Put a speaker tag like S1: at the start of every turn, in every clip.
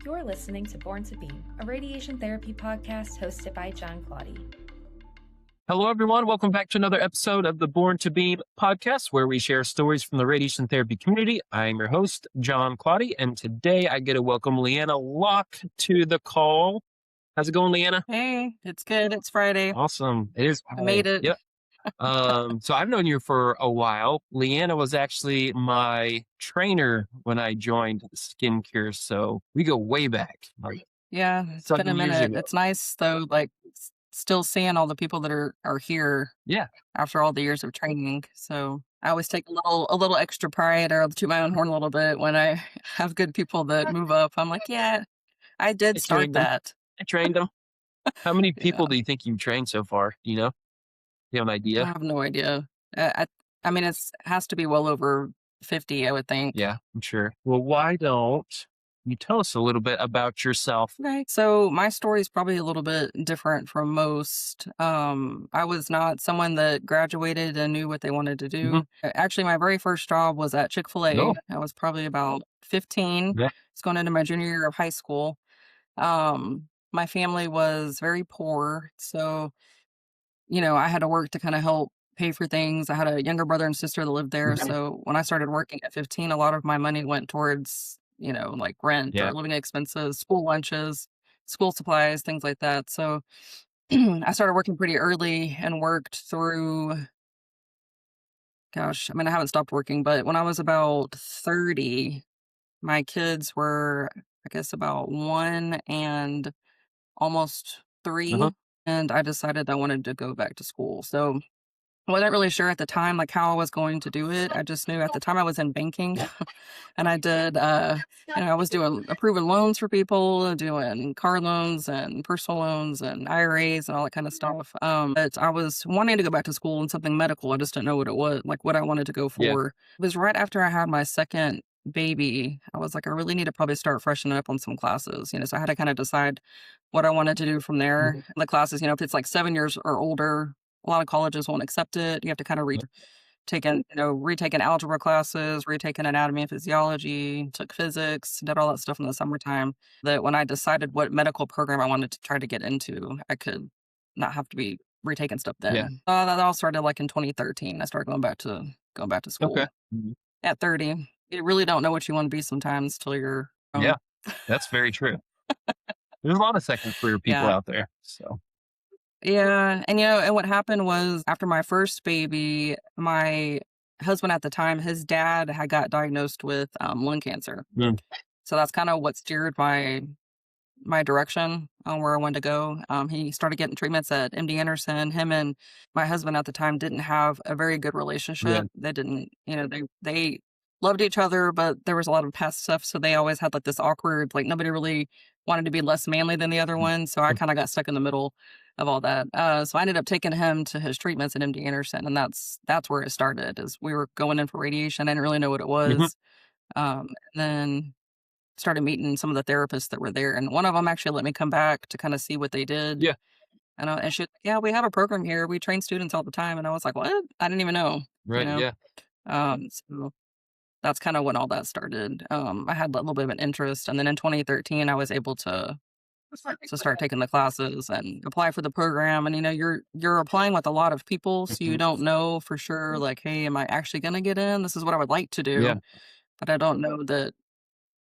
S1: You're listening to Born to Beam, a radiation therapy podcast hosted by John Claudy.
S2: Hello, everyone. Welcome back to another episode of the Born to Beam podcast, where we share stories from the radiation therapy community. I'm your host, John Claudy, and today I get to welcome Leighana Locke to the call. How's it going, Leighana?
S3: Hey, it's good. It's Friday.
S2: Awesome. It is.
S3: I made it.
S2: Yep. So I've known you for a while. Leighana was actually my trainer when I joined Skincare, so we go way back.
S3: Yeah, it's been a
S2: 7 years
S3: minute.
S2: ago.
S3: It's nice though, like still seeing all the people that are here
S2: Yeah.
S3: after all the years of training. So I always take a little extra pride or toot my own horn a little bit when I have good people that move up. I'm like, yeah, I did
S2: I
S3: start
S2: trained them.
S3: that.
S2: I trained them. How many people
S3: Yeah.
S2: do you think you've trained so far? Do you know? You have an
S3: I
S2: idea?
S3: have no idea. I mean, has to be well over 50, I would think.
S2: Yeah, I'm sure. Well, why don't you tell us a little bit about yourself?
S3: Okay. So my story is probably a little bit different from most. I was not someone that graduated and knew what they wanted to do. Actually, my very first job was at Chick-fil-A.
S2: Oh.
S3: I was probably about 15.
S2: Yeah.
S3: It's going into my junior year of high school. My family was very poor. So, I had to work to kind of help pay for things. I had a younger brother and sister that lived there. So when I started working at 15, a lot of my money went towards, like rent
S2: Yeah.
S3: or living expenses, school lunches, school supplies, things like that. So I started working pretty early and worked through, gosh, I mean, I haven't stopped working, but when I was about 30, my kids were, I guess, about 1 and almost 3.
S2: Uh-huh.
S3: And I decided I wanted to go back to school. So I wasn't really sure at the time, like, how I was going to do it. I just knew at the time I was in banking and I did, I was doing approving loans for people, doing car loans and personal loans and IRAs and all that kind of stuff. But I was wanting to go back to school in something medical. I just didn't know what it was, like what I wanted to go
S2: Yeah.
S3: for. It was right after I had my second baby. I was like, I really need to probably start freshening up on some classes, so I had to kind of decide what I wanted to do from there. The classes, if it's like 7 years or older, a lot of colleges won't accept it. You have to kind of retaken algebra classes, retaken anatomy and physiology, took physics, did all that stuff in the summertime. That when I decided what medical program I wanted to try to get into, I could not have to be retaking stuff then.
S2: Yeah.
S3: That all started like in 2013. I started going back to school.
S2: Okay.
S3: At 30. You really don't know what you want to be sometimes till you're
S2: Yeah, that's very true. There's a lot of second career people
S3: Yeah.
S2: out there. So
S3: Yeah, and what happened was after my first baby, my husband at the time, his dad had got diagnosed with lung cancer. So that's kind of what steered my direction on where I wanted to go. He started getting treatments at MD Anderson. Him and my husband at the time didn't have a very good relationship. They didn't, they loved each other, but there was a lot of past stuff. So they always had like this awkward, like nobody really wanted to be less manly than the other one. So I kind of got stuck in the middle of all that. So I ended up taking him to his treatments at MD Anderson, and that's where it started. Is we were going in for radiation. I didn't really know what it was. And then started meeting some of the therapists that were there, and one of them actually let me come back to kind of see what they did.
S2: Yeah.
S3: And she, yeah, we have a program here. We train students all the time, and I was like, what? I didn't even know.
S2: right. Yeah.
S3: So that's kind of when all that started. I had a little bit of an interest, and then in 2013, I was able to start taking the classes and apply for the program. And you're applying with a lot of people, so you don't know for sure, like, hey, am I actually going to get in? This is what I would like to do,
S2: Yeah.
S3: but I don't know that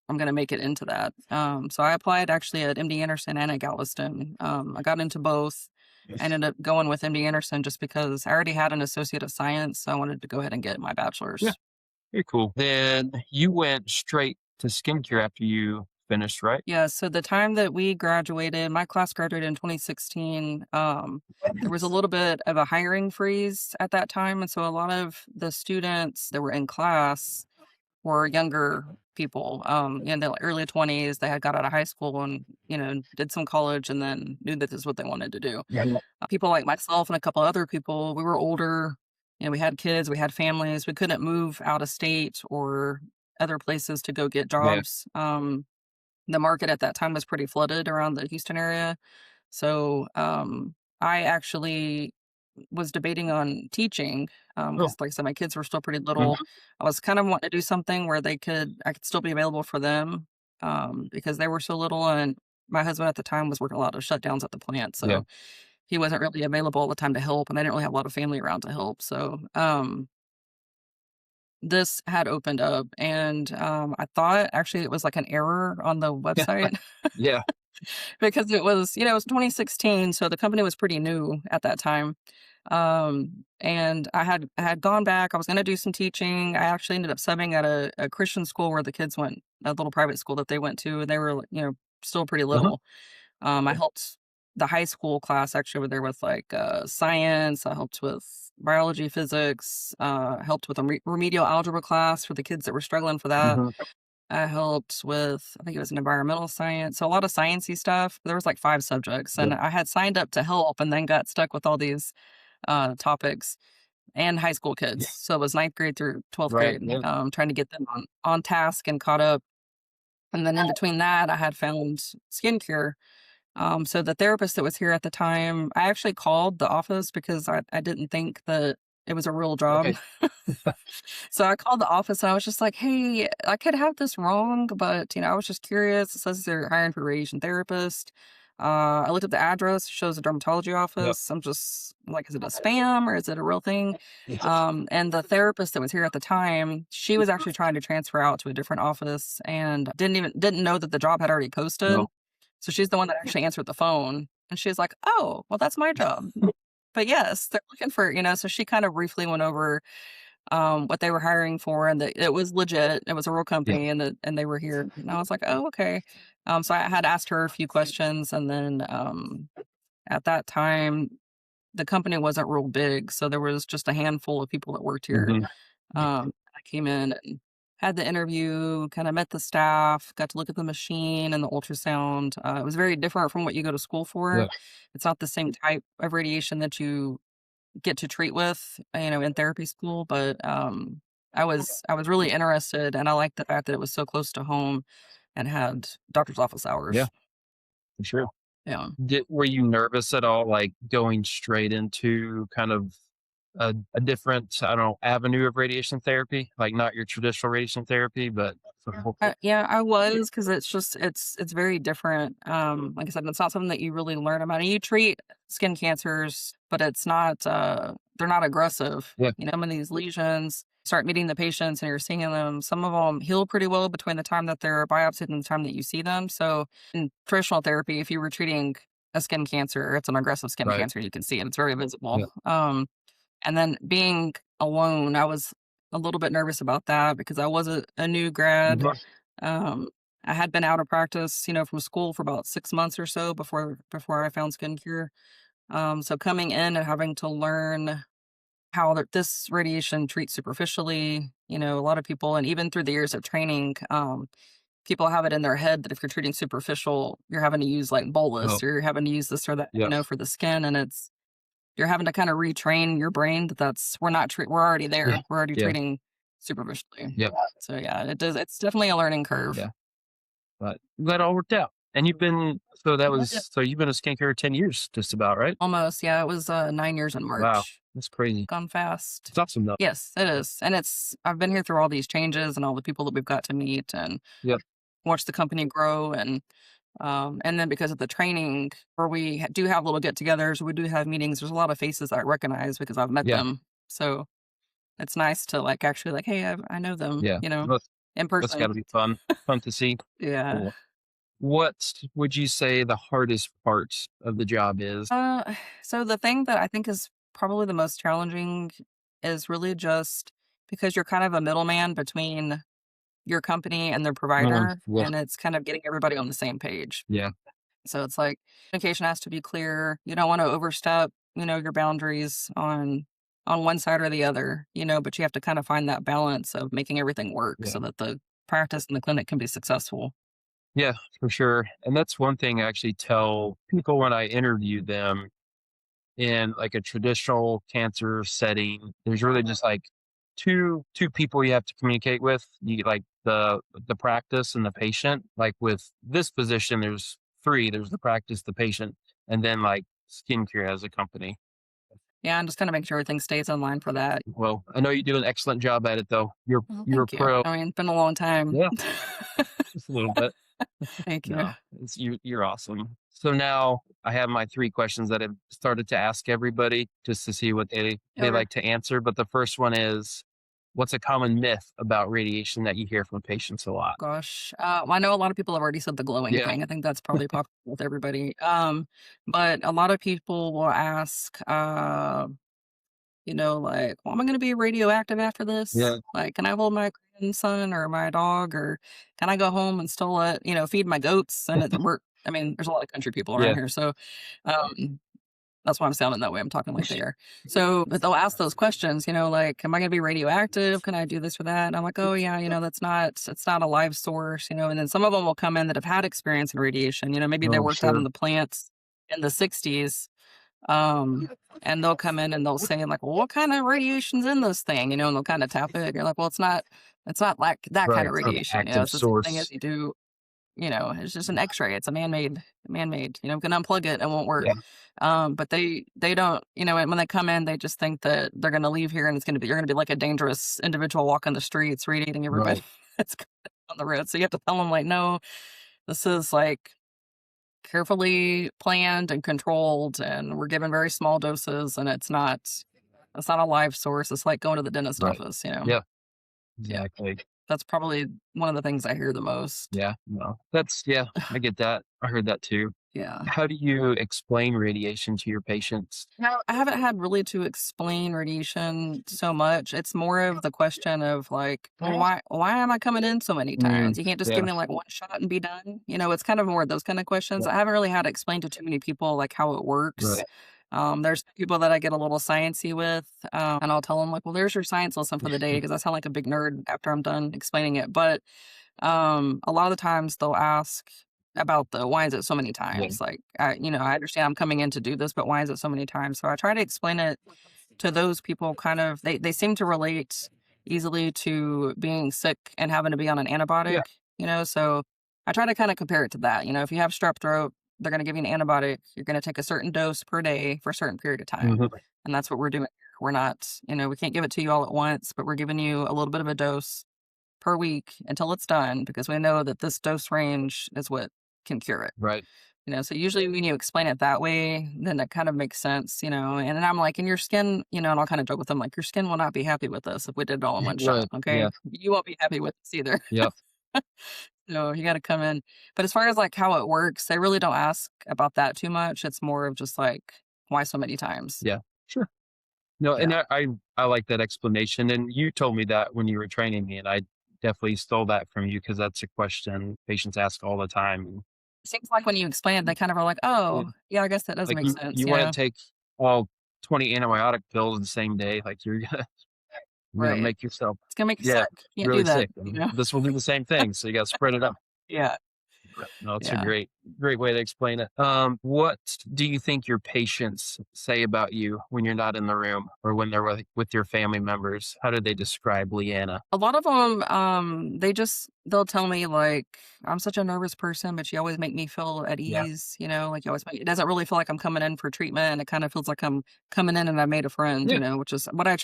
S3: I'm going to make it into that. So I applied actually at MD Anderson and at Galveston. I got into both. I ended up going with MD Anderson just because I already had an Associate of Science, so I wanted to go ahead and get my bachelor's.
S2: Yeah. Very cool. Then you went straight to skincare after you finished, right?
S3: Yeah, so the time that we graduated, my class graduated in 2016. There was a little bit of a hiring freeze at that time. And so a lot of the students that were in class were younger people, in their early 20s. They had got out of high school and, did some college and then knew that this is what they wanted to do. People like myself and a couple other people, we were older. We had kids, we had families. We couldn't move out of state or other places to go get jobs. The market at that time was pretty flooded around the Houston area. So I actually was debating on teaching, because like I said, my kids were still pretty little. I was kind of wanting to do something where I could still be available for them, because they were so little, and my husband at the time was working a lot of shutdowns at the plant,
S2: Yeah.
S3: so he wasn't really available all the time to help, and I didn't really have a lot of family around to help. So this had opened up, and I thought actually it was like an error on the website
S2: Yeah.
S3: because it was 2016, so the company was pretty new at that time. And I had gone back. I was going to do some teaching. I actually ended up subbing at a Christian school where the kids went, a little private school that they went to, and they were, still pretty
S2: Uh-huh.
S3: little. I helped the high school class actually over there with like science. I helped with biology, physics. Helped with a remedial algebra class for the kids that were struggling for that.
S2: Mhm.
S3: I helped with, I think it was an environmental science, so a lot of sciencey stuff. There was like 5 subjects,
S2: Yeah.
S3: and I had signed up to help, and then got stuck with all these topics and high school kids.
S2: Yeah.
S3: So it was ninth grade through 12th
S2: Right.
S3: grade,
S2: Yeah.
S3: trying to get them on task and caught up. And then in between that, I had found skincare. So the therapist that was here at the time, I actually called the office because I didn't think that it was a real job.
S2: Okay.
S3: So I called the office and I was just like, hey, I could have this wrong, but I was just curious. It says they're hiring for a radiation therapist. I looked up the address, shows a dermatology
S2: Yep.
S3: office. I'm just like, is it a spam or is it a real thing?
S2: Yes.
S3: And the therapist that was here at the time, she was actually trying to transfer out to a different office and didn't know that the job had already posted.
S2: No.
S3: So she's the one that actually answered the phone. And she's like, oh, well, that's my job. But yes, they're looking for, so she kind of briefly went over what they were hiring for, and that it was legit. It was a real
S2: Yeah.
S3: company, and they were here. And I was like, oh, okay. So I had asked her a few questions, and then at that time, the company wasn't real big, so there was just a handful of people that worked here.
S2: Mhm.
S3: I came in and had the interview, kind of met the staff, got to look at the machine and the ultrasound. It was very different from what you go to school for.
S2: Yeah.
S3: It's not the same type of radiation that you get to treat with, in therapy school, but I was really interested, and I liked the fact that it was so close to home and had doctor's office
S2: Yeah.
S3: hours.
S2: For sure.
S3: Yeah.
S2: Were you nervous at all, like going straight into kind of a different, I don't know, avenue of radiation therapy, like not your traditional radiation therapy, but
S3: Yeah, I was, because it's very different. Like I said, it's not something that you really learn about. And you treat skin cancers, but it's not. They're not aggressive.
S2: yeah,
S3: Some of these lesions start meeting the patients, and you're seeing them. Some of them heal pretty well between the time that they're biopsied and the time that you see them. So in traditional therapy, if you were treating a skin cancer, it's an aggressive skin
S2: right,
S3: cancer. You can see it; it's very visible.
S2: yeah,
S3: And then being alone, I was a little bit nervous about that because I was a new grad.
S2: mhm,
S3: Um, I had been out of practice, from school for about 6 months or so before I found skincare. So coming in and having to learn how this radiation treats superficially, a lot of people, and even through the years of training, people have it in their head that if you're treating superficial, you're having to use like
S2: oh,
S3: bolus, or you're having to use this or that,
S2: yeah,
S3: for the skin, and you're having to kind of retrain your brain that's we're already
S2: yeah,
S3: there. We're already
S2: yeah,
S3: treating superficially.
S2: yeah,
S3: So yeah, it's definitely a learning curve.
S2: yeah. But that all worked out. And
S3: Yeah.
S2: so you've been a skincare 10 years, just about, right?
S3: Almost, yeah. It was 9 years in
S2: Wow,
S3: March.
S2: that's crazy.
S3: Gone fast.
S2: It's awesome though.
S3: Yes, it is. And I've been here through all these changes and all the people that we've got to meet and
S2: Yep.
S3: watch the company grow. And then because of the training, where we do have little get-togethers, we do have meetings. There's a lot of faces that I recognize because I've met
S2: Yeah,
S3: them. So it's nice to like actually like, hey, I know them,
S2: yeah.
S3: in
S2: That's got
S3: person.
S2: to be fun to see.
S3: Yeah.
S2: Cool. What would you say the hardest part of the job is?
S3: So the thing that I think is probably the most challenging is really just because you're kind of a middleman between your company and their provider,
S2: Yeah,
S3: and it's kind of getting everybody on the same page.
S2: yeah,
S3: So it's like communication has to be clear. You don't want to overstep, your boundaries on one side or the other, but you have to kind of find that balance of making everything work
S2: yeah.
S3: so that the practice and the clinic can be successful.
S2: Yeah, for sure. And that's one thing I actually tell people when I interview them in like a traditional cancer setting. There's really just like two people you have to communicate with. You like the practice and the patient. Like with this position, there's three. There's the practice, the patient, and then like skincare as a company.
S3: Yeah, and just kind of make sure everything stays in line for that.
S2: Well, I know you do an excellent job at it though.
S3: Well,
S2: You're a
S3: thank you.
S2: pro.
S3: I mean, it's been a long time.
S2: Yeah, just a little bit.
S3: Thank you.
S2: No, you're awesome. So now I have my 3 questions that I've started to ask everybody just to see what they
S3: Okay.
S2: like to answer. But the first one is, what's a common myth about radiation that you hear from patients a lot?
S3: Gosh, I know a lot of people have already said the glowing
S2: Yeah.
S3: thing. I think that's probably popular with everybody. But a lot of people will ask, like, "Well, am I gonna be radioactive after this?
S2: Yeah.
S3: Like, can I hold my grandson or my dog, or can I go home and still feed my goats?" And I mean, there's a lot of country people around
S2: Yeah.
S3: here, so um, that's why I'm sounding that way. I'm talking like they are. So, but they'll ask those questions, like, "Am I gonna be radioactive? Can I do this or that?" And I'm like, "Oh yeah, it's not a live source." And then some of them will come in that have had experience in radiation. Maybe they
S2: Oh,
S3: worked out in
S2: sure.
S3: the plants in the '60s, um, and they'll come in and they'll say like, "Well, what kind of radiation's in this thing?" And they'll kind of tap it. You're like, "Well, it's not like that kind
S2: Right.
S3: of
S2: It's not an
S3: radiation.
S2: active
S3: It's the same thing as
S2: source.
S3: you do. It's just an X-ray. It's a man-made. You can unplug it, it won't work."
S2: Yeah.
S3: But they don't. And when they come in, they just think that they're going to leave here and you're going to be like a dangerous individual walking the streets, radiating everybody
S2: Right.
S3: that's on the road. So you have to tell them like, no, this is like carefully planned and controlled, and we're given very small doses, and it's not a live source. It's like going to the dentist
S2: Right.
S3: office.
S2: Yeah.
S3: Yeah,
S2: Exactly.
S3: that's probably one of the things I hear the most.
S2: Yeah. No. Yeah, I get that. I heard that too.
S3: Yeah.
S2: How do you explain radiation to your patients?
S3: No, I haven't had really to explain radiation so much. It's more of the question of like, well, why am I coming in so many
S2: Mm,
S3: times? You can't just give
S2: yeah.
S3: me like one shot and be done. It's kind of more of those kind of questions. I haven't really had to explain to too many people like how it works.
S2: Right.
S3: There's people that I get a little sciencey with, and I'll tell them like, well, there's your science lesson for the day because I sound like a big nerd after I'm done explaining it. But a lot of the times they'll ask about the why is it so many
S2: Yeah.
S3: times? Like, I understand I'm coming in to do this, but why is it so many times? So I try to explain it to those people kind of, they seem to relate easily to being sick and having to be on an
S2: Yeah.
S3: antibiotic. So I try to kind of compare it to that. If you have strep throat, they're going to give you an antibiotic. You're going to take a certain dose per day for a certain period of time.
S2: Mhm.
S3: And that's what we're doing. We're not, we can't give it to you all at once, but we're giving you a little bit of a dose per week until it's done because we know that this dose range is what can cure it.
S2: Right.
S3: So usually when you explain it that way, then that kind of makes sense. And then I'm like, and your skin, and I'll kind of joke with them, like, your skin will not be happy with this if we did it all in one shot.
S2: Right.
S3: Okay.
S2: Yeah.
S3: You won't be happy with this either.
S2: Yep.
S3: So you got to come in. But as far as like how it works, they really don't ask about that too much. It's more of just like, why so many times?
S2: Yeah. Sure. No, and
S3: Yeah.
S2: I like that explanation. And you told me that when you were training me, and I definitely stole that from you because that's a question patients ask all the time.
S3: Seems like when you explain it, they kind of are like,
S2: Yeah.
S3: oh, yeah, I guess that does
S2: Like
S3: make sense.
S2: you want
S3: Yeah.
S2: to take all 20 antibiotic pills the same day, like you're gonna
S3: Right.
S2: make yourself,
S3: It's gonna make you
S2: yeah,
S3: sick. You can't do
S2: really
S3: that,
S2: sick.
S3: you
S2: And
S3: know?
S2: this will do the same thing. So you got to spread it out.
S3: Yeah,
S2: No, it's a
S3: yeah.
S2: great way to explain it. What do you think your patients say about you when you're not in the room or when they're with your family members? How do they describe Leanna?
S3: A lot of them, they'll tell me, like, "I'm such a nervous person, but you always make me feel at
S2: Yeah.
S3: ease, like, you always make it doesn't really feel like I'm coming in for treatment, it kinda feels like I'm coming in and I made a friend,"
S2: Yeah.
S3: which is what I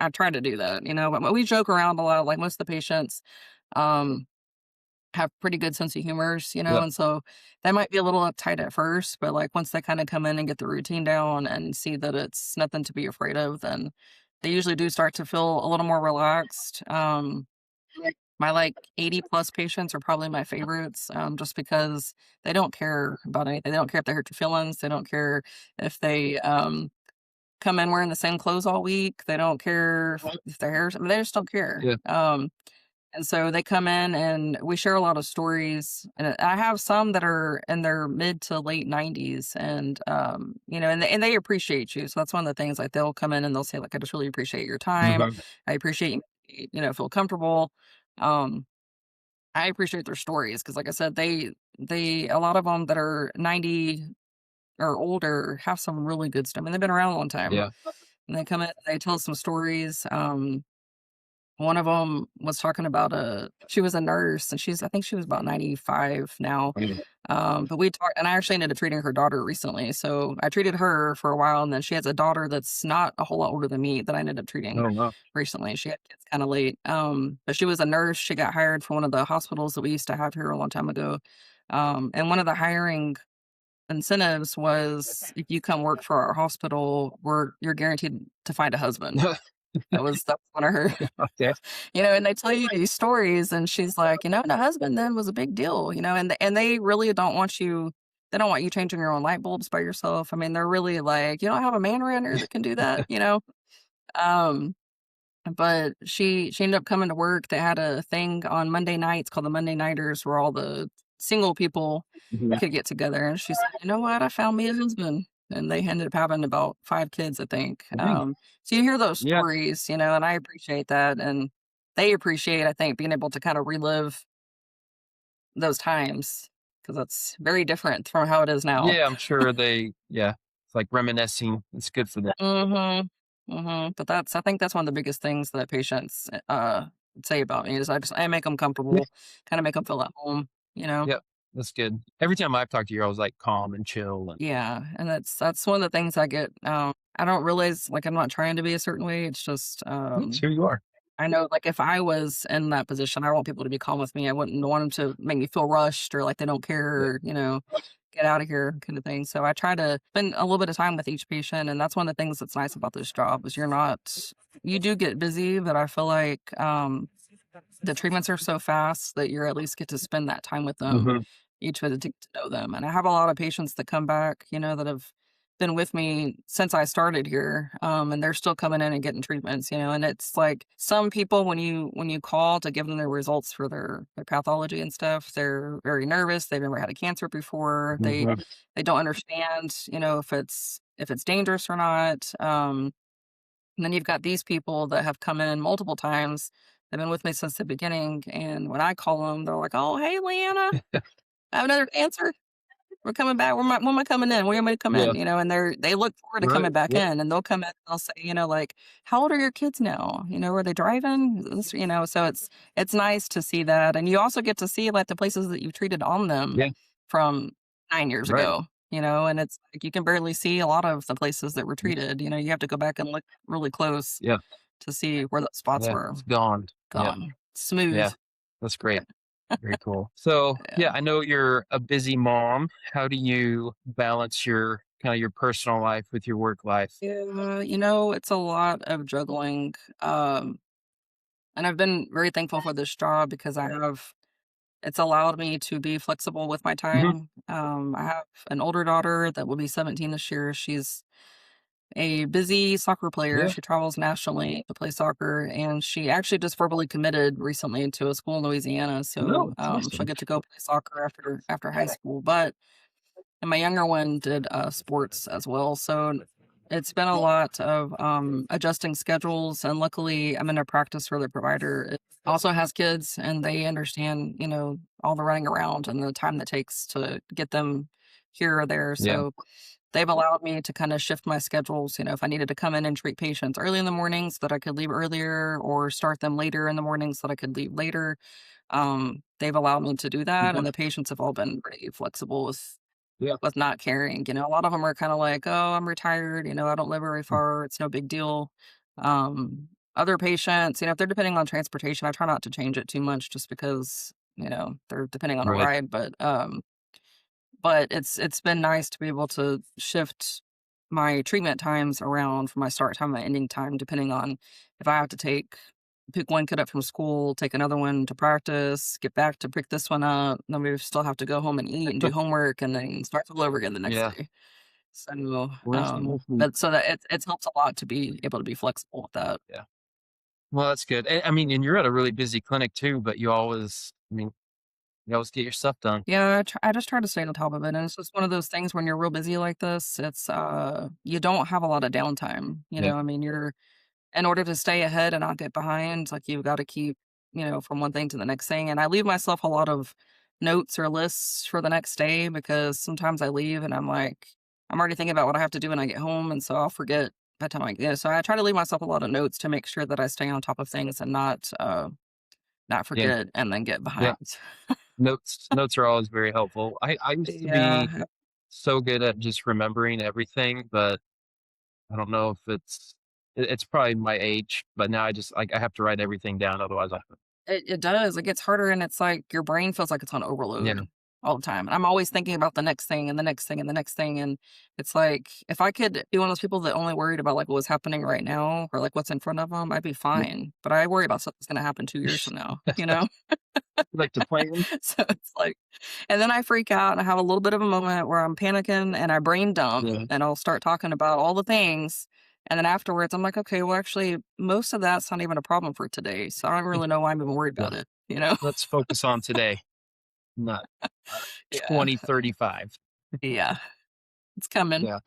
S3: try to do that, but we joke around a lot, like, most of the patients, um have pretty good sense of humors,
S2: Yep.
S3: and so they might be a little uptight at first, but like once they kind of come in and get the routine down and see that it's nothing to be afraid of, then they usually do start to feel a little more relaxed. My like 80 plus patients are probably my favorites, just because they don't care about anything. They don't care if they hurt your feelings. They don't care if they come in wearing the same clothes all week. They don't care if their hair. I mean, they just don't care.
S2: Yeah.
S3: And so they come in and we share a lot of stories. And I have some that are in their mid to late 90s and they appreciate you. So that's one of the things, like they'll come in and they'll say like, I just really appreciate your time.
S2: Mhm.
S3: I appreciate feel comfortable. Um, I appreciate their stories because like I said, they a lot of them that are 90 or older have some really good stuff. I mean, they've been around a long time
S2: Yeah.
S3: and they come in, they tell some stories. One of them was talking about she was a nurse, and I think she was about 95 now.
S2: Mm.
S3: But we talked, and I actually ended up treating her daughter recently. So I treated her for a while, and then she has a daughter that's not a whole lot older than me that I ended up treating
S2: Oh, wow.
S3: recently. She had kids kind of late. But she was a nurse. She got hired for one of the hospitals that we used to have here a long time ago. And one of the hiring incentives was if you come work for our hospital, you're guaranteed to find a husband. That's one of her,
S2: Okay.
S3: and they tell you these stories, and she's like, the husband then was a big deal, and they really don't want you. They don't want you changing your own light bulbs by yourself. I mean, they're really like, you don't have a man around here that can do that. Um, but she ended up coming to work. They had a thing on Monday nights called the Monday Nighters, where all the single people
S2: Mhm.
S3: could get together. And she said, "You know what? I found me a husband." And they ended up having about 5 kids, I think.
S2: Dang.
S3: So you hear those
S2: Yeah.
S3: stories, and I appreciate that. And they appreciate, I think, being able to kind of relive those times because that's very different from how it is now.
S2: Yeah, I'm sure it's like reminiscing. It's good for them.
S3: But I think that's one of the biggest things that patients say about me is I make them
S2: Yeah.
S3: comfortable, kind of make them feel at home.
S2: Yep. That's good. Every time I've talked to you, I was like calm and chill. And
S3: Yeah, and that's one of the things I get. I don't realize like I'm not trying to be a certain way. It's just
S2: yes, here you are.
S3: I know like if I was in that position, I want people to be calm with me. I wouldn't want them to make me feel rushed or like they don't care,
S2: Yeah.
S3: or, get out of here kind of thing. So I try to spend a little bit of time with each patient, and that's one of the things that's nice about this job is you do get busy, but I feel like the treatments are so fast that you at least get to spend that time with them
S2: Mhm.
S3: each visit to get to know them. And I have a lot of patients that come back, that have been with me since I started here, and they're still coming in and getting treatments. And it's like some people when you call to give them their results for their pathology and stuff, they're very nervous. They've never had a cancer before. They
S2: Mhm.
S3: they don't understand, if it's dangerous or not. And then you've got these people that have come in multiple times. They've been with me since the beginning, and when I call them, they're like, "Oh, hey, Leanna, I have another cancer. We're coming back. When am I coming in? When am I to come
S2: Yeah.
S3: in?" And they look forward to
S2: Right.
S3: coming back
S2: Yep.
S3: in, and they'll come in. They'll say, like, "How old are your kids now? Are they driving?" So it's nice to see that, and you also get to see like the places that you treated on them
S2: Yeah.
S3: from 9 years
S2: Right.
S3: ago. And it's like you can barely see a lot of the places that were
S2: Yeah.
S3: treated. You have to go back and look really close
S2: Yeah.
S3: to see where the spots
S2: Yeah.
S3: were
S2: It's gone. Yeah.
S3: gone. Smooth.
S2: Yeah. That's great. Very cool. So,
S3: Yeah.
S2: yeah, I know you're a busy mom. How do you balance your kind of your personal life with your work life?
S3: Yeah, it's a lot of juggling. And I've been very thankful for this job because it's allowed me to be flexible with my
S2: Mhm.
S3: time. I have an older daughter that will be 17 this year. She's a busy soccer player.
S2: Yeah.
S3: She travels nationally to play soccer, and she actually just verbally committed recently to a school in Louisiana.
S2: No,
S3: So
S2: it's
S3: she'll
S2: awesome.
S3: get to go play soccer after high school. But and my younger one did sports as well. So it's been a lot of adjusting schedules. And luckily, I'm in a practice where the provider also has kids and they understand, all the running around and the time that takes to get them here or there.
S2: Yeah.
S3: So they've allowed me to kind of shift my schedules. If I needed to come in and treat patients early in the mornings, that I could leave earlier, or start them later in the mornings, that I could leave later. They've allowed me to do that.
S2: Mhm.
S3: And the patients have all been pretty flexible
S2: Yeah.
S3: with not caring. A lot of them are kind of like, "Oh, I'm retired. I don't live very
S2: Mm.
S3: far. It's no big deal." Other patients, if they're depending on transportation, I try not to change it too much just because, they're depending on a
S2: Right.
S3: ride. But it's been nice to be able to shift my treatment times around from my start time and my ending time, depending on if I have to pick one kid up from school, take another one to practice, get back to pick this one up, then we still have to go home and eat and do homework and then start all over again the next
S2: Yeah.
S3: day. So,
S2: Well, that's neat.
S3: but so that it helps a lot to be able to be flexible with that.
S2: Yeah. Well, that's good. I mean, and you're at a really busy clinic too, but you always get your stuff done.
S3: Yeah, I just try to stay on top of it, and it's just one of those things when you're real busy like this, you don't have a lot of downtime.
S2: Yeah.
S3: I mean, you're in order to stay ahead and not get behind, like you've got to keep, from one thing to the next thing. And I leave myself a lot of notes or lists for the next day because sometimes I leave and I'm like, I'm already thinking about what I have to do when I get home. And so I'll forget by the time so I try to leave myself a lot of notes to make sure that I stay on top of things and not
S2: Yeah.
S3: forget and then get
S2: Yeah.
S3: behind.
S2: Notes are always very helpful. I used to be
S3: Yeah.
S2: so good at just remembering everything, but I don't know if it's probably my age, but now I just like I have to write everything down, otherwise I
S3: It does. It gets harder, and it's like your brain feels like it's on
S2: yeah.
S3: overload all the time. And I'm always thinking about the next thing and the next thing and the next thing. And it's like if I could be one of those people that only worried about like what's happening right now or like what's in front of them, I'd be
S2: Yeah.
S3: fine. But I worry about stuff that's going to happen 2 years from now. You know.
S2: Like to plan.
S3: So it's like, and then I freak out and I have a little bit of a moment where I'm panicking and I brain dump
S2: Yeah.
S3: and I'll start talking about all the things. And then afterwards, I'm like, okay, well, actually, most of that's not even a problem for today. So I don't really know why I'm even worried
S2: Yeah.
S3: about it, you know?
S2: Let's focus on today, not
S3: Yeah.
S2: 2035.
S3: Yeah. It's coming.
S2: Yeah.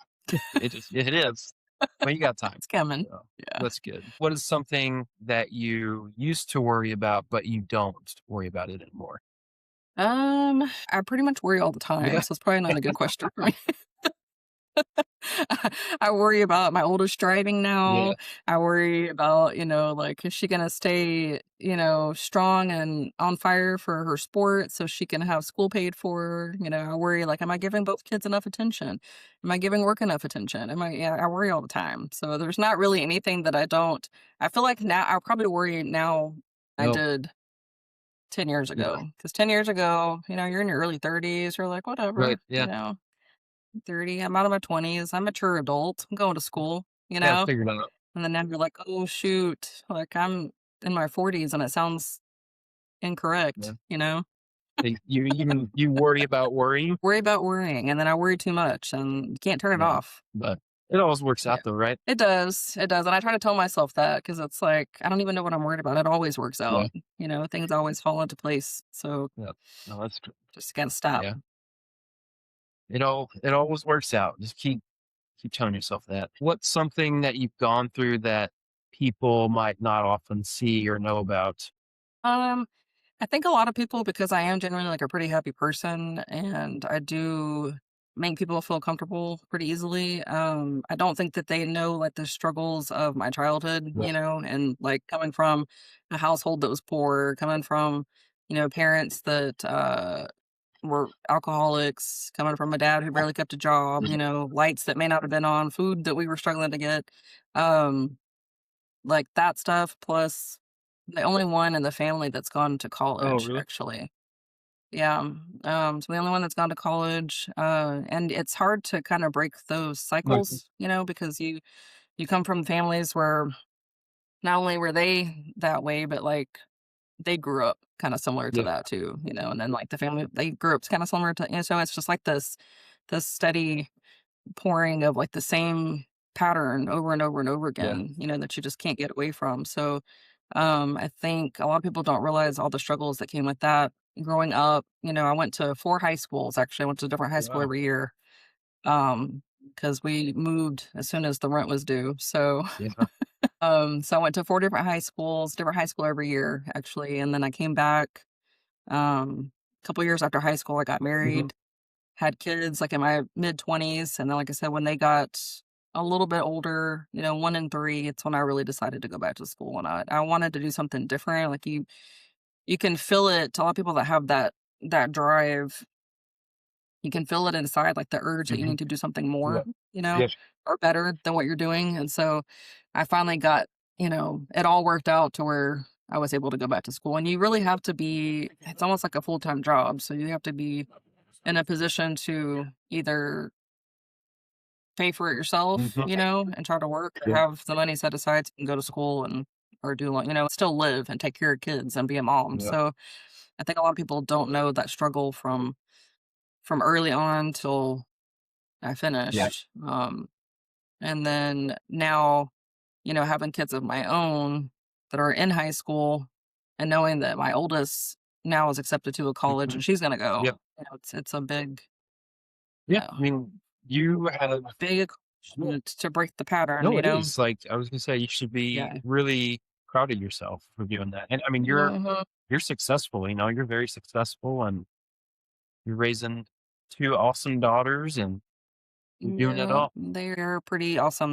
S2: It is. Well, you got time.
S3: It's coming.
S2: So
S3: Yeah.
S2: that's good. What is something that you used to worry about, but you don't worry about it anymore?
S3: I pretty much worry all the time.
S2: Yeah.
S3: So it's probably not a good question for me. I worry about my oldest driving
S2: Yeah.
S3: now. I worry about, like, is she gonna stay, strong and on fire for her sport so she can have school paid for her? I worry, like, am I giving both kids enough attention? Am I giving work enough attention? Yeah, I worry all the time. So there's not really anything that I don't. I feel like now I'll probably worry now I
S2: No.
S3: did 10 years
S2: Yeah.
S3: ago. Because 10 years ago, you're in your early 30s, you're like,
S2: Right.
S3: whatever,
S2: Yeah.
S3: 30, I'm out of my 20s, I'm a mature adult, I'm going to school,
S2: Yeah. Figured it out.
S3: And then now you're like, "Oh, shoot, like, I'm in my 40s and it sounds
S2: Yeah.
S3: incorrect," you know?
S2: You worry about worrying,
S3: Worry about worrying, and then I worry too much, and you can't turn it
S2: yeah,
S3: off.
S2: but it always works
S3: Yeah.
S2: out though, right?
S3: It does, and I try to tell myself that because it's like, I don't even know what I'm worried about, it always works
S2: Yeah.
S3: out, things always fall into place, so
S2: Yeah. No, that's true.
S3: just gotta stop.
S2: Yeah. It always works out. Just keep telling yourself that. What's something that you've gone through that people might not often see or know about?
S3: Um I think a lot of people, because I am generally like a pretty happy person and I do make people feel comfortable pretty easily. I don't think that they know like the struggles of my childhood,
S2: Yeah.
S3: and like coming from a household that was poor, coming from, parents that were alcoholics, coming from a dad who barely kept a job,
S2: Mhm.
S3: lights that may not have been on, food that we were struggling to get. Um, like that stuff, plus the only one in the family that's gone to
S2: Oh,
S3: college,
S2: really?
S3: actually. Yeah, so the only one that's gone to college, and it's hard to kinda break those
S2: Mhm.
S3: cycles, because you come from families where not only were they that way, but, like, they grew up kinda similar to
S2: Yeah.
S3: that too, and then, like, the family they grew up kinda similar to, so it's just like this steady pouring of, like, the same pattern over and over and over
S2: Yeah.
S3: again, that you just can't get away from. So, I think a lot of people don't realize all the struggles that came with that. Growing up, I went to 4 high schools, actually, I went to a different high school
S2: Wow.
S3: every year, because we moved as soon as the rent was due. So,
S2: Yeah.
S3: so I went to 4 different high school every year, actually, and then I came back, a couple years after high school, I got
S2: Mhm.
S3: married, had kids, like, in my mid-20s, and then, like I said, when they got a little bit older, 1 and 3, it's when I really decided to go back to school, and I wanted to do something different, like, you can feel it. A lot of people that have that drive, you can feel it inside, like, the urge that you
S2: Mhm.
S3: need to do something
S2: Yeah.
S3: more,
S2: Yes.
S3: or better than what you're doing, and so I finally got, it all worked out to where I was able to go back to school, and you really have to be it's almost like a full-time job, so you have to be in a position to either pay for it yourself,
S2: Mhm.
S3: and try to work, or
S2: Yeah.
S3: have the money set aside so you can go to school and or do like, still live and take care of kids and be a mom.
S2: Yeah.
S3: So I think a lot of people don't know that struggle from early on till I
S2: Yeah.
S3: finished. And then now, having kids of my own that are in high school and knowing that my oldest now is accepted to a college and
S2: Mhm.
S3: she's gonna go,
S2: Yeah.
S3: it's a big, you
S2: Yeah.
S3: know,
S2: I mean, you have
S3: big
S2: yeah.
S3: accomplishment to break the pattern,
S2: No, it is. Like, I was gonna say, you should
S3: Yeah.
S2: be really proud of yourself for doing that. And I mean,
S3: Mhm.
S2: you're successful, you're very successful and you're raising 2 awesome daughters and you're doing it
S3: Yeah,
S2: all.
S3: they're pretty awesome.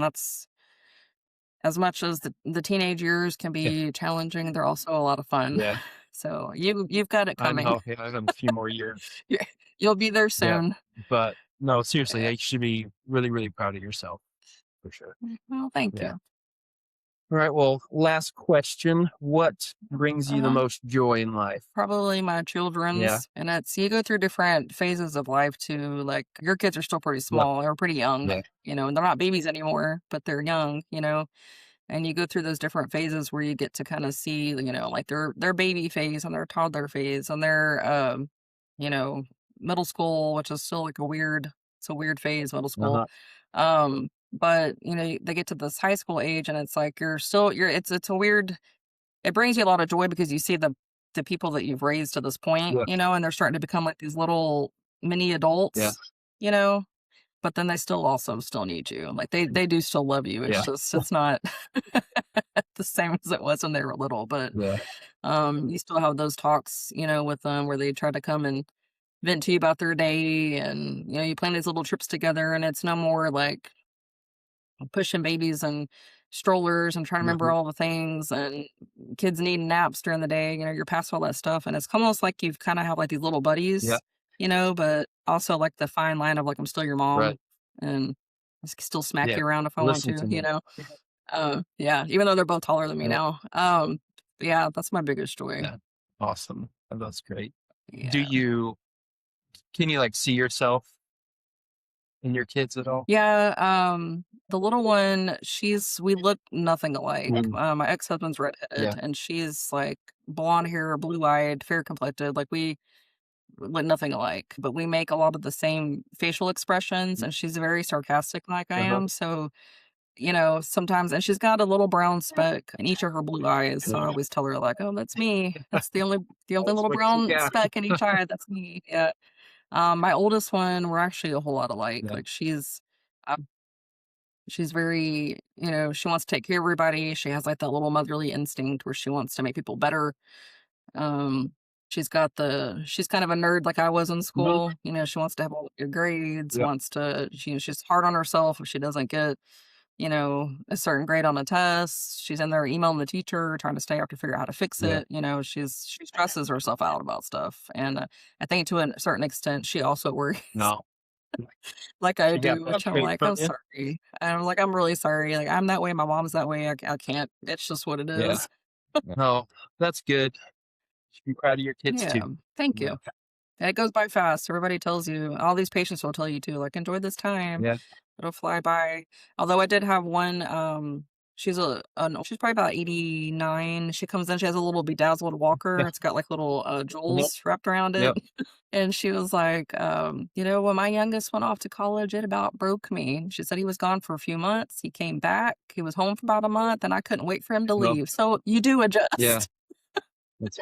S3: as much as the teenage years can be challenging, they're also a lot of fun.
S2: Yeah.
S3: So you've got it
S2: I
S3: coming.
S2: know. Yeah, I have a few more years.
S3: Yeah, you'll be there
S2: Yeah.
S3: soon.
S2: But no, seriously,
S3: Yeah.
S2: you should be really, really proud of yourself for sure.
S3: Well, thank
S2: Yeah.
S3: you.
S2: All right. Well, last question. What brings you the most joy in life?
S3: Probably my
S2: Yeah.
S3: children's, and it's you go through different phases of life too. Like your kids are still pretty
S2: Yep.
S3: small or pretty young,
S2: Yeah.
S3: and they're not babies anymore, but they're young, and you go through those different phases where you get to kind of see, like their baby phase and their toddler phase and their you know, middle school, which is still like it's a weird phase, middle school. But they get to this high school age and it's like it's a weird, it brings you a lot of joy because you see the people that you've raised to this point,
S2: Yeah.
S3: and they're starting to become like these little mini
S2: Yeah.
S3: adults, you know, but then they still also still need you. Like they do still love you. It's
S2: Yeah.
S3: just it's not the same as it was when they were little, but
S2: Yeah.
S3: you still have those talks, with them where they try to come and vent to you about their day and you plan these little trips together and it's no more like pushing babies and strollers and trying to remember
S2: Mhm.
S3: all the things and kids needing naps during the day, you're past all that stuff and it's almost like you've kind of have like these little buddies,
S2: Yeah.
S3: but also like the fine line of like I'm still your mom
S2: Right.
S3: and I still smack
S2: Yeah.
S3: you around if I want
S2: Listen
S3: to,
S2: to me.
S3: yeah, even though they're both taller than me
S2: Yeah.
S3: now. Yeah, that's my biggest joy.
S2: Yeah. Awesome. That's great.
S3: Yeah.
S2: Can you like see yourself in your kids at all?
S3: Yeah, the little one, we look nothing alike. My ex-husband's redheaded,
S2: Yeah.
S3: and she's like blonde hair, blue-eyed, fair complected. Like we look nothing alike, but we make a lot of the same facial expressions, and she's very sarcastic like I
S2: Uh-huh.
S3: am. So, sometimes, and she's got a little brown speck in each of her blue eyes. So I always tell her like, "Oh, that's me. That's the only little brown
S2: Yeah.
S3: speck in each eye. That's me." Yeah. My oldest one, we're actually a whole lot alike.
S2: Yeah.
S3: Like uh, she's very, she wants to take care of everybody. She has like that little motherly instinct where she wants to make people better. Um, she's kind of a nerd like I was in
S2: Mhm.
S3: school. She wants to have all your grades,
S2: Yeah.
S3: she's hard on herself if she doesn't get, a certain grade on a test. She's in there emailing the teacher, trying to stay up to figure out how to fix
S2: Yeah.
S3: it. She stresses herself out about stuff. And I think to a certain extent, she also worries
S2: No.
S3: like I
S2: She got
S3: do,
S2: that
S3: which I'm
S2: trait
S3: like,
S2: from
S3: I'm
S2: you?
S3: sorry. And I'm like, I'm really sorry. Like, I'm that way. My mom's that way. I can't. It's just what it
S2: Yeah.
S3: is.
S2: No, that's good. You should be proud of your kids
S3: Yeah.
S2: too.
S3: Thank
S2: Yeah.
S3: you. And it goes by fast. Everybody tells you, all these patients will tell you too, like, enjoy this time.
S2: Yeah.
S3: It'll fly by. Although I did have one, she's she's probably about 89. She comes in, she has a little bedazzled walker. It's got like little jewels wrapped around it.
S2: Yep.
S3: And she was like, when my youngest went off to college, it about broke me. She said he was gone for a few months. He came back. He was home for about a month, and I couldn't wait for him to
S2: Well,
S3: leave. So you do adjust.
S2: yeah. That's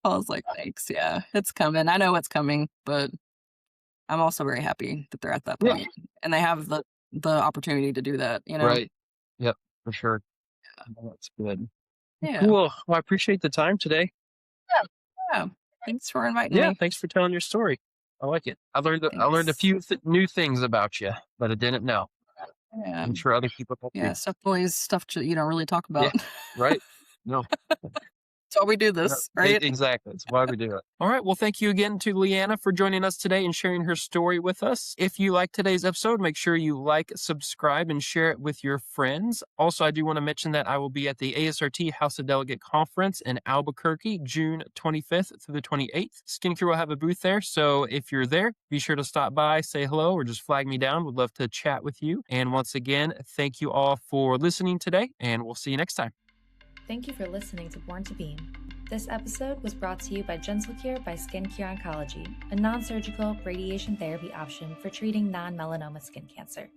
S3: I was like, thanks. Yeah, it's coming. I know it's coming, but I'm also very happy that they're at that
S2: Yeah.
S3: point and they have the opportunity to do that,
S2: Right. Yep. For sure. Oh, that's good.
S3: Yeah.
S2: Cool. Well, I appreciate the time today.
S3: Yeah. Thanks for inviting
S2: Yeah.
S3: me.
S2: Thanks for telling your story. I like it. I learned a
S3: Thanks.
S2: few new things about you that I didn't know.
S3: Yeah.
S2: I'm sure other people will
S3: Yeah.
S2: too.
S3: Stuff always stuff you don't really talk
S2: Yeah.
S3: about.
S2: Right. No.
S3: That's why we do this, right?
S2: Exactly. That's why we do it. All right. Well, thank you again to Leighana for joining us today and sharing her story with us. If you like today's episode, make sure you like, subscribe, and share it with your friends. Also, I do want to mention that I will be at the ASRT House of Delegate Conference in Albuquerque, June 25th through the 28th. Skincare will have a booth there. So if you're there, be sure to stop by, say hello, or just flag me down. Would love to chat with you. And once again, thank you all for listening today, and we'll see you next time.
S1: Thank you for listening to Born to Beam. This episode was brought to you by Gentle Cure by Skincare Oncology, a non-surgical radiation therapy option for treating non-melanoma skin cancer.